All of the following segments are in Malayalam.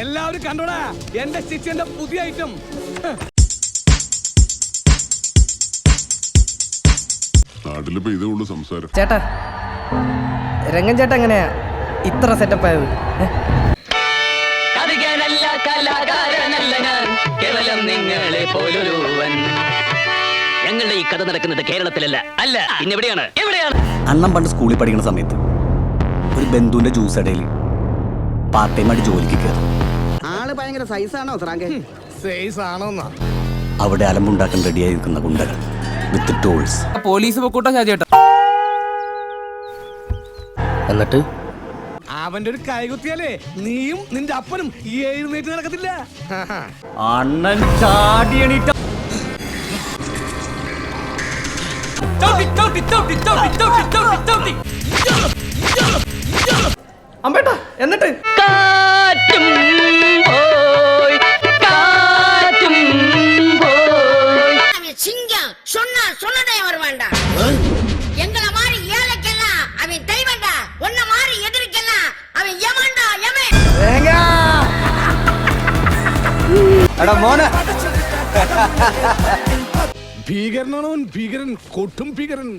എല്ലാവരും കണ്ടോടാ എന്റെ ചിച്ചന്റെ പുതിയ ഐറ്റം. നാട്ടിലിപ്പോ ഇതേ ഉള്ളു സംസാരം. ചേട്ടാ രംഗൻ ചേട്ടാ എങ്ങനെയാ ഇത്ര സെറ്റപ്പ് ആയത്? കേവലം നിങ്ങളെ പോലൊരുവൻ. ഞങ്ങളുടെ ഈ കഥ നടക്കുന്നത് കേരളത്തിലല്ല, അല്ല ഇന്നെവിടെയാണ്? എവിടെയാണ്? അണ്ണൻ പണ്ട് സ്കൂളിൽ പഠിക്കുന്ന സമയത്ത് ഒരു ബന്ധുവിന്റെ ജ്യൂസ് ഇടയിൽ പാർട്ട് ടൈം ആയിട്ട് ജോലിക്ക് കയറി. ആള് ഭയങ്കര സൈസാണോ സ്രാങ്കേ? സൈസ് ആണോന്നാ? അവിടെ അലമ്പുണ്ടാക്കാൻ റെഡിയായി നിൽക്കുന്ന ഗുണ്ടകൾ വിത്ത് ടോൾസ്. പോലീസ് പൊക്കൂട്ടാ ചേട്ടാ. എന്നിട്ട് അവന്റെ ഒരു കൈകുത്തിയാലേ നീയും നിന്റെ അപ്പനും ഈ എഴുന്നേറ്റ് നടക്കത്തില്ല. അണ്ണൻ ചാടി എണീറ്റ അമ്പേട്ടാ. എന്നിട്ട് കാറ്റും പോയി, കാറ്റും പോയി. சிங்கம் சொன்னா சொன்னதே அவர் வேண்டாம். எங்களை மாதிரி ஏழைக்கெல்லாம் அவன் தெய்வண்டா, உன்ன மாதிரி எதிர்க்கெல்லாம் அவன் யமன்டா யமே. എടാ മോനെ, ഭീകരനാണോ ഭീകരൻ, കൊട്ടും ഭീകരൻ.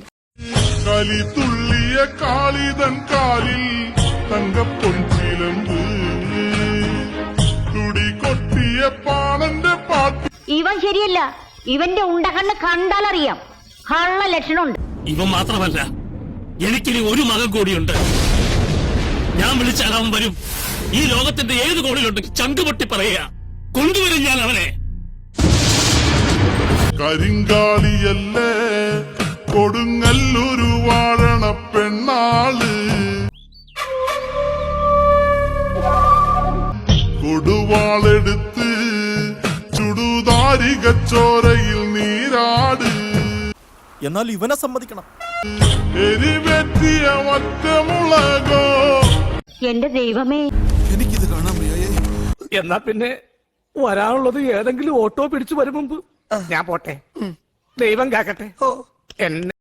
കളി തുള്ളിയ കാളിതൻ കാലിൽ തങ്കപ്പൊൻചിലമ്പ് തുടി കൊട്ടിയ പാണന്റെ പാട്ട്. ഇവൻ ശരിയല്ല, ഇവന്റെ ഉണ്ടകണ്ണ് കണ്ടാലറിയാം കള്ള ലക്ഷണമുണ്ട്. ഇവൻ മാത്രമല്ല, എനിക്കിനി ഒരു മകൻ കൂടിയുണ്ട്. ഞാൻ വിളിച്ചാൽ അവൻ വരും. ഈ ലോകത്തിന്റെ ഏത് കോണിലുണ്ട് ചങ്കുപൊട്ടി പറയുക, കൊണ്ടുവരും ഞാൻ അവനെ. കരിങ്കാളിയല്ലേ കൊടുങ്ങല്ലൊരു വാഴണ പെണ്ണാള്, കൊടുവാളെടുത്ത് ചുടുതാരികച്ചോരയിൽ നീരാട്. എന്നാൽ ഇവനെ സമ്മതിക്കണം. എരിവെറ്റിയ ഒറ്റമുളകോ. എന്റെ ദൈവമേ, എനിക്കിത് കാണാൻ വയ്യേ. എന്നാ പിന്നെ വരാനുള്ളത് ഏതെങ്കിലും ഓട്ടോ പിടിച്ചു വരും മുമ്പ് ഞാൻ പോട്ടെ. ദൈവം കാക്കട്ടെ എന്നെ.